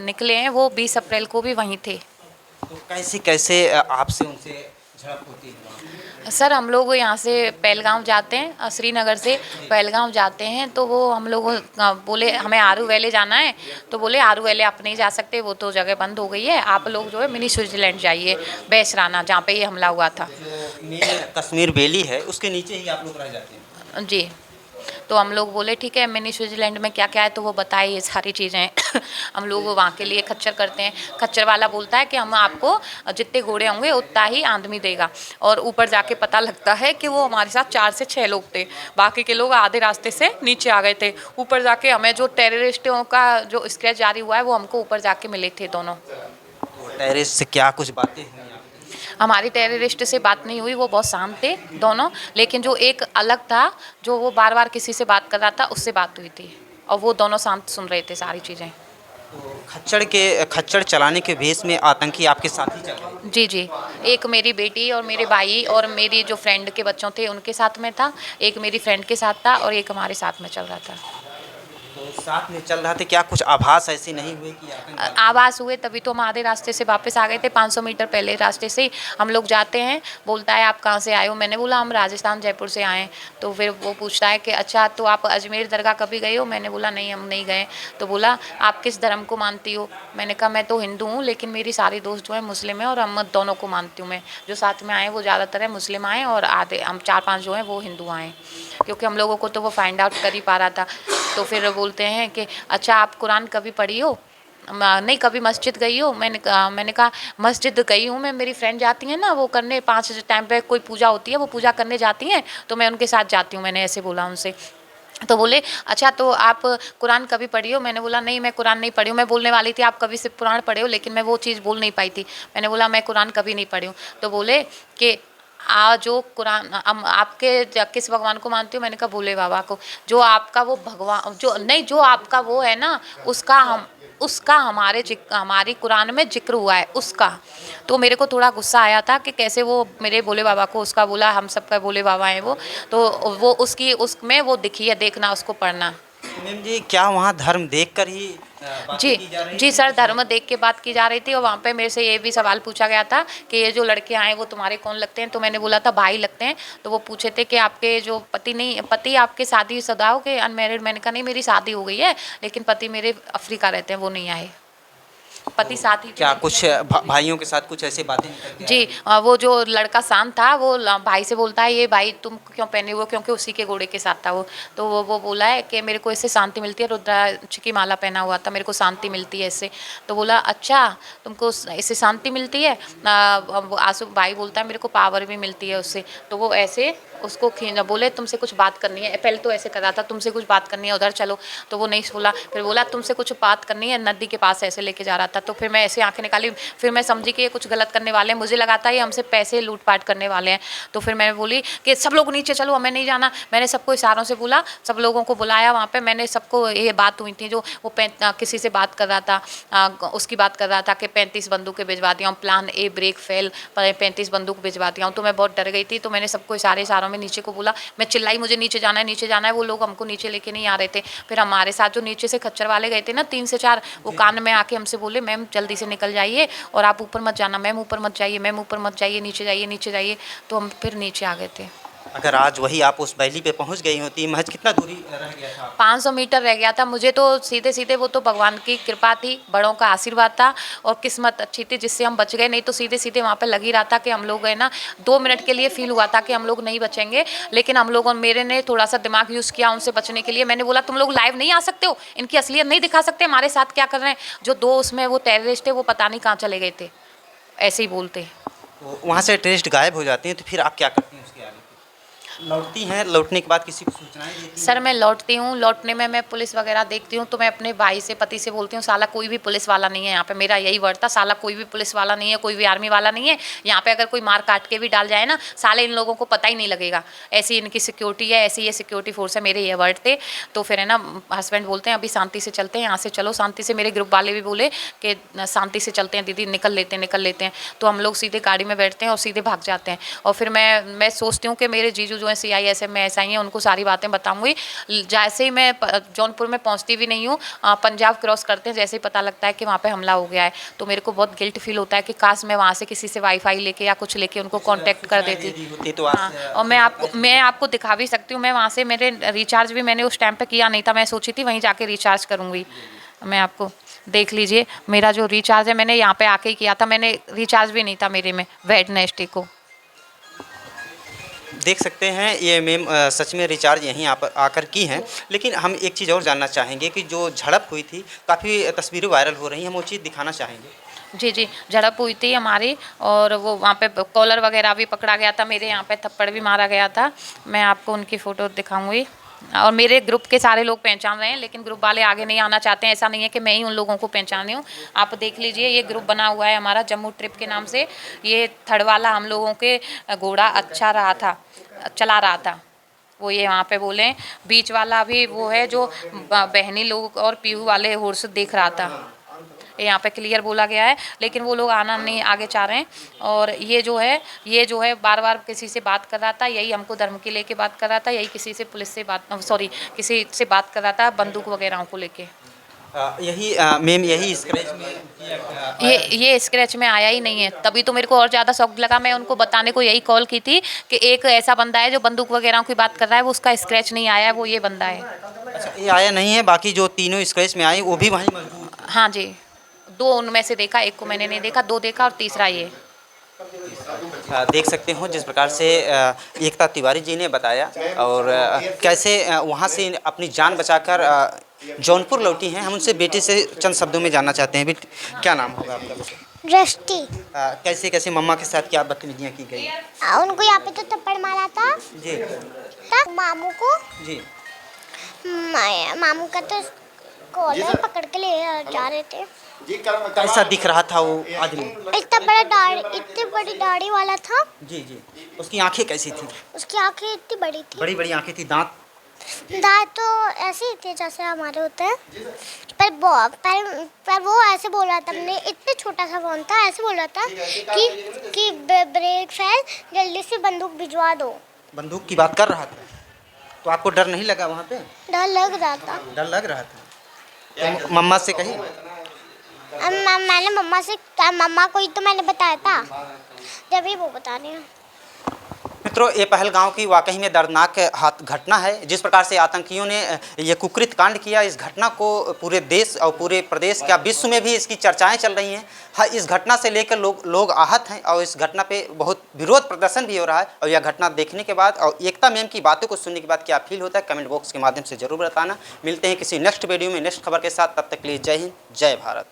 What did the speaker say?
निकले हैं वो 20 अप्रैल को भी वहीं थे। तो कैसे कैसे आपसे उनसे झड़प होती है वहाँ? सर हम लोग यहाँ से पहलगाम जाते हैं, श्रीनगर से पहलगाम जाते हैं, तो वो हम लोग बोले हमें आरू वैली जाना है, तो बोले आरू वैली आप नहीं जा सकते, वो तो जगह बंद हो गई है, आप लोग जो है मिनी स्विट्जरलैंड जाइए, बैसराना जहाँ पे ये हमला हुआ था। जो मेन कश्मीर वैली है उसके नीचे ही आप लोग रह जाते हैं? जी, तो हम लोग बोले ठीक है मिनी स्विट्जरलैंड में क्या क्या है, तो वो बताए ये सारी चीज़ें हम लोग वहाँ के लिए खच्चर करते हैं। खच्चर वाला बोलता है कि हम आपको जितने घोड़े होंगे उतना ही आदमी देगा, और ऊपर जाके पता लगता है कि वो हमारे साथ 4 से 6 लोग थे, बाकी के लोग आधे रास्ते से नीचे आ गए थे। ऊपर जाके हमें जो टेररिस्टों का जो स्केच जारी हुआ है वो हमको ऊपर जाके मिले थे दोनों। तो टेररिस्ट से क्या कुछ बातें हुई आपकी? हमारी टेररिस्ट से बात नहीं हुई, वो बहुत शांत थे दोनों, लेकिन जो एक अलग था जो वो बार बार किसी से बात कर रहा था उससे बात हुई थी, और वो दोनों शांत सुन रहे थे सारी चीज़ें। तो खच्चर चलाने के भेष में आतंकी आपके साथ ही चल रहे थे? जी जी, एक मेरी बेटी और मेरे भाई और मेरी जो फ्रेंड के बच्चों थे उनके साथ में था, एक मेरी फ्रेंड के साथ था, और एक हमारे साथ में चल रहा था। तो साथ में चल रहा था, क्या कुछ आभास ऐसे नहीं हुए कि आतंकवादी? आवाज़ हुए तभी तो हम आधे रास्ते से वापस आ गए थे, 500 मीटर पहले रास्ते से ही हम लोग जाते हैं। बोलता है आप कहाँ से आए हो, मैंने बोला हम राजस्थान जयपुर से आए हैं। तो फिर वो पूछता है कि अच्छा तो आप अजमेर दरगाह कभी गए हो, मैंने बोला नहीं हम नहीं गए। तो बोला आप किस धर्म को मानती हो, मैंने कहा मैं तो हिंदू हूँ लेकिन मेरी सारी दोस्त जो है मुस्लिम है, और हम दोनों को मानती हूँ मैं। जो साथ में आए वो ज़्यादातर है मुस्लिम आए, और आधे हम 4-5 जो हैं वो हिंदू आए, क्योंकि हम लोगों को तो वो फाइंड आउट कर ही पा रहा था। तो फिर बोलते हैं कि अच्छा आप कुरान कभी पढ़ी हो, नहीं कभी मस्जिद गई हो, मैंने कहा मस्जिद गई हूँ मैं, मेरी फ्रेंड जाती हैं ना वो करने, 5 टाइम पे कोई पूजा होती है वो पूजा करने जाती हैं, तो मैं उनके साथ जाती हूँ, मैंने ऐसे बोला उनसे। तो बोले अच्छा तो आप कुरान कभी पढ़ी हो, मैंने बोला नहीं मैं कुरान नहीं पढ़ी हूँ। मैं बोलने वाली थी आप कभी सिर्फ कुरान पढ़े हो, लेकिन मैं वो चीज़ बोल नहीं पाई थी, मैंने बोला मैं कुरान कभी नहीं पढ़ी हूँ। तो बोले कि जो कुरान आपके किस भगवान को मानती हो, मैंने कहा भोले बाबा को। जो आपका वो भगवान जो नहीं जो आपका वो है ना उसका हमारी कुरान में जिक्र हुआ है उसका। तो मेरे को थोड़ा गुस्सा आया था कि कैसे वो मेरे भोले बाबा को उसका बोला, हम सबका भोले बाबा है वो, तो वो उसमें वो दिखी है, देखना उसको पढ़ना। मैम जी, क्या वहाँ धर्म देखकर ही जी बातें की जा रही जी थी सर, कुछ? धर्म देख के बात की जा रही थी, और वहाँ पे मेरे से ये भी सवाल पूछा गया था कि ये जो लड़के आए वो तुम्हारे कौन लगते हैं, तो मैंने बोला था भाई लगते हैं। तो वो पूछे थे कि आपके जो पति आपके शादीशुदा हो के अनमैरिड, मैंने कहा नहीं मेरी शादी हो गई है, लेकिन पति मेरे अफ्रीका रहते हैं वो नहीं आए, पति साथ ही थे क्या लेकिन कुछ भाइयों के साथ कुछ ऐसी बातें निकल के आ जी। रही थी? वो जो लड़का शांत था वो भाई से बोलता है ये भाई तुम क्यों पहने हुए हो, क्योंकि उसी के घोड़े के साथ था वो। तो वो बोला है कि मेरे को इससे शांति मिलती है, रुद्राक्ष की माला पहना हुआ था, मेरे को शांति मिलती है इससे। तो बोला अच्छा तुमको इससे शांति मिलती है, आंसू भाई बोलता है मेरे को पावर भी मिलती है उससे। तो वो ऐसे उसको बोले तुमसे कुछ बात करनी है, पहले तो ऐसे कर रहा था तुमसे कुछ बात करनी है उधर चलो, तो वो नहीं बोला। फिर बोला तुमसे कुछ बात करनी है, नदी के पास ऐसे लेके जा रहा था। तो फिर मैं ऐसे आंखें निकाली, फिर मैं समझी कि ये कुछ गलत करने वाले हैं, मुझे लगा था ये हमसे पैसे लूटपाट करने वाले हैं। तो फिर मैं बोली कि सब लोग नीचे चलो हमें नहीं जाना। मैंने सबको इशारों से बोला, सब लोगों को बुलाया वहाँ पे, मैंने सबको ये बात हुई थी जो वो किसी से बात कर रहा था, उसकी बात कर रहा था कि 35 बंदूकें भिजवा दिया हूँ, प्लान ए ब्रेक फेल, 35 बंदूक भिजवा दिया हूँ। तो मैं बहुत डर गई थी, तो मैंने सबको इशारों में नीचे को बोला, मैं चिल्लाई मुझे नीचे जाना है नीचे जाना है। वो लोग हमको नीचे लेके नहीं आ रहे थे। फिर हमारे साथ जो नीचे से खच्चर वाले गए थे ना 3 से 4, वो कान में आके हमसे बोले मैम जल्दी से निकल जाइए और आप ऊपर मत जाना, मैम ऊपर मत जाइए, मैम ऊपर मत जाइए, नीचे जाइए नीचे जाइए। तो हम फिर नीचे आ गए थे। अगर आज वही आप उस वैली पे पहुंच गई होती, महज कितना दूरी रह गया था? 500 मीटर रह गया था। मुझे तो सीधे सीधे वो तो भगवान की कृपा थी, बड़ों का आशीर्वाद था और किस्मत अच्छी थी जिससे हम बच गए, नहीं तो सीधे सीधे वहाँ पे लग ही रहा था कि हम लोग है ना 2 मिनट के लिए फील हुआ था कि हम लोग नहीं बचेंगे, लेकिन हम लोगों मेरे ने थोड़ा सा दिमाग यूज़ किया उनसे बचने के लिए। मैंने बोला तुम लोग लाइव नहीं आ सकते हो, इनकी असलियत नहीं दिखा सकते, हमारे साथ क्या कर रहे हैं। जो 2 उसमें वो टेररिस्ट थे वो पता नहीं कहाँ चले गए थे, ऐसे ही बोलते। तो वहाँ से टेररिस्ट गायब हो जाते हैं तो फिर आप क्या करती हैं उसके आगे? लौटती हैं, लौटने के बाद किसी को सूचनाएं देती हैं? सर मैं लौटती हूँ, लौटने में मैं पुलिस वगैरह देखती हूँ तो मैं अपने भाई से पति से बोलती हूँ साला कोई भी पुलिस वाला नहीं है यहाँ पे, मेरा यही वर्ड था, साला कोई भी पुलिस वाला नहीं है, कोई भी आर्मी वाला नहीं है यहाँ पे। अगर कोई मार काट के भी डाल जाए ना साले इन लोगों को पता ही नहीं लगेगा, ऐसी इनकी सिक्योरिटी है, ऐसी ये सिक्योरिटी फोर्स है, मेरे ये वर्ड थे। तो फिर है ना हस्बैंड बोलते हैं अभी शांति से चलते हैं, यहाँ से चलो शांति से। मेरे ग्रुप वाले भी बोले कि शांति से चलते हैं दीदी, निकल लेते हैं। तो हम लोग सीधे गाड़ी में बैठते हैं और सीधे भाग जाते हैं। और फिर मैं सोचती हूँ कि मेरे जीजू जो है CISF में SI हैं उनको सारी बातें बताऊंगी। जैसे ही मैं जौनपुर में पहुंचती भी नहीं हूँ, पंजाब क्रॉस करते हैं, जैसे ही पता लगता है कि वहाँ पे हमला हो गया है तो मेरे को बहुत गिल्ट फील होता है कि काश मैं वहाँ से किसी से वाईफाई लेके या कुछ लेके उनको कांटेक्ट कर देती। होती तो हाँ, और मैं आपको दिखा भी सकती हूँ। मैं वहाँ से मेरे रिचार्ज भी मैंने उस टाइम पे किया नहीं था, मैं सोची थी वहीं जाके रिचार्ज करूँगी। मैं आपको देख लीजिए मेरा जो रिचार्ज है मैंने यहाँ पे आके ही किया था, मैंने रिचार्ज भी नहीं था मेरे में वेडनेसडे को। देख सकते हैं ये मैम सच में रिचार्ज यहीं आकर की हैं। लेकिन हम एक चीज़ और जानना चाहेंगे कि जो झड़प हुई थी, काफ़ी तस्वीरें वायरल हो रही हैं, हम वो चीज़ दिखाना चाहेंगे। जी जी, झड़प हुई थी हमारी और वो वहाँ पे कॉलर वगैरह भी पकड़ा गया था, मेरे यहाँ पे थप्पड़ भी मारा गया था। मैं आपको उनकी फ़ोटो दिखाऊंगी और मेरे ग्रुप के सारे लोग पहचान रहे हैं, लेकिन ग्रुप वाले आगे नहीं आना चाहते हैं। ऐसा नहीं है कि मैं ही उन लोगों को पहचान रही हूँ। आप देख लीजिए ये ग्रुप बना हुआ है हमारा जम्मू ट्रिप के नाम से। ये थर्ड वाला हम लोगों के घोड़ा अच्छा रहा था, चला रहा था, वो ये वहाँ पे बोले। बीच वाला भी वो है जो बहनी लोग और पीहू वाले होर्स देख रहा था, यहाँ पे क्लियर बोला गया है, लेकिन वो लोग आना नहीं आगे चाह रहे हैं। और ये जो है बार बार किसी से बात कर रहा था, यही हमको धर्म की लेके बात कर रहा था, यही किसी से पुलिस से बात किसी से बात कर रहा था बंदूक वगैरह को लेके। यही मैम यही स्क्रैच में ये स्क्रैच में आया ही नहीं है, तभी तो मेरे को और ज़्यादा शौक लगा। मैं उनको बताने को यही कॉल की थी कि एक ऐसा बंदा है जो बंदूक वगैरह की बात कर रहा है, वो उसका स्क्रैच नहीं आया है, वो ये बंदा है। अच्छा, ये आया नहीं है, बाकी जो तीनों स्क्रैच में आए वो भी वहीं मौजूद। हाँ जी, 2 उनमें से देखा, एक को मैंने नहीं देखा, 2 देखा और तीसरा ये। देख सकते हो जिस प्रकार से एकता तिवारी जी ने बताया और कैसे वहाँ से अपनी जान बचाकर जौनपुर लौटी हैं। हम उनसे बेटी से चंद शब्दों में जानना चाहते हैं। बेटी, क्या नाम होगा आपका? दृष्टि। कैसे कैसे मम्मा के साथ क्या बदतमीजियाँ की गई? उनको यहाँ पे तो थप्पड़ मारा था जी तब मामू को। जी। मामू का तो कॉलर पकड़ के ले जा रहे थे। कैसा दिख रहा था वो आदमी? इतनी बड़ी दाढ़ी वाला था। जी जी। उसकी आंखें कैसी थी? उसकी आंखें इतनी बड़ी थी, बड़ी बड़ी आंखें थी। दांत? दांत तो ऐसे ही थे जैसे हमारे होते हैं, पर वो ऐसे बोल रहा था, हमने इतने छोटा सा फोन था, ऐसे बोल रहा था कि ब्रेक फेल, जल्दी से बंदूक भिजवा दो। बंदूक की बात कर रहा था, तो आपको डर नहीं लगा वहाँ पे? डर लग रहा था। डर लग रहा था तो मम्मा से कही? मैंने मम्मा को ही तो मैंने बताया था, जब ही वो बता रहे हैं। मित्रों, ये पहलगांव की वाकई में दर्दनाक घटना है। जिस प्रकार से आतंकियों ने ये कुकृत कांड किया, इस घटना को पूरे देश और पूरे प्रदेश क्या विश्व में भी इसकी चर्चाएं चल रही हैं। हाँ, इस घटना से लेकर लोग आहत हैं और इस घटना पे बहुत विरोध प्रदर्शन भी हो रहा है। और यह घटना देखने के बाद और एकता मैम की बातों को सुनने के बाद क्या फील होता है, कमेंट बॉक्स के माध्यम से जरूर बताना। मिलते हैं किसी नेक्स्ट वीडियो में नेक्स्ट खबर के साथ, तब तक के लिए जय हिंद, जय भारत।